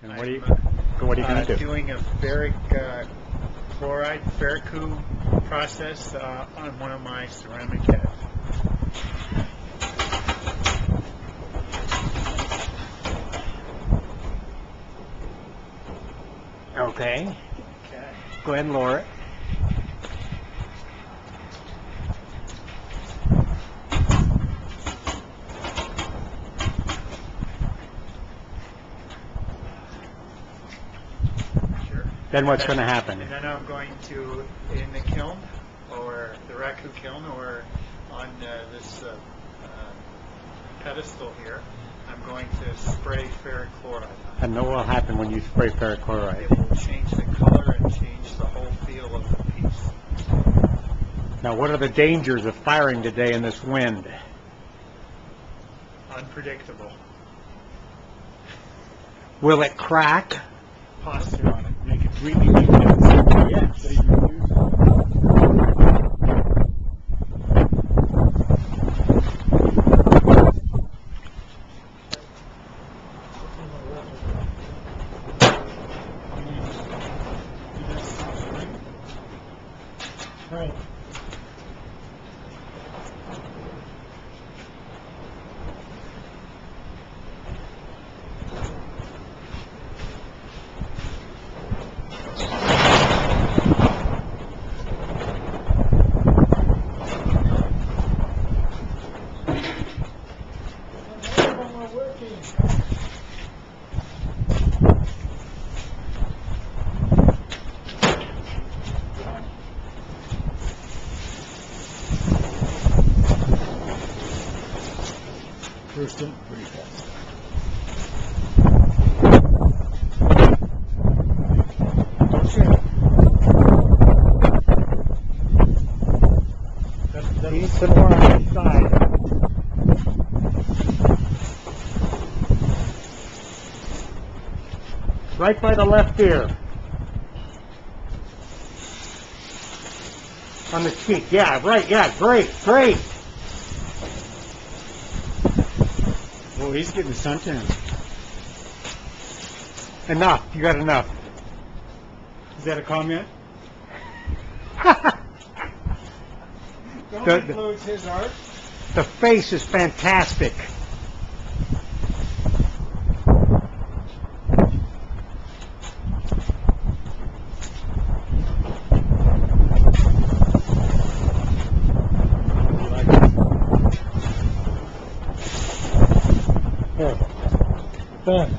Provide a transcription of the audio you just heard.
And what are you going to do? Doing a ferric chloride, Ferrikuing process on one of my ceramic heads. Okay. Okay. Go ahead and lower it. Sure. Then what's going to happen? And then I'm going to, in the kiln, or the raku kiln, or on this pedestal here, I'm going to spray ferric chloride on it. And what will happen when you spray ferric chloride? It will change the color and change the whole feel of the piece. Now, what are the dangers of firing today in this wind? Unpredictable. Will it crack? Posture on it. Make it really weak. Yes. Right. First in, pretty fast. Need some more on the side. Right by the left ear. On the cheek. Yeah, right. Yeah, great, great. Oh, he's getting suntan. Enough. You got enough. Is that a comment? Don't The- influence his art. The face is fantastic. You like it? Here. There.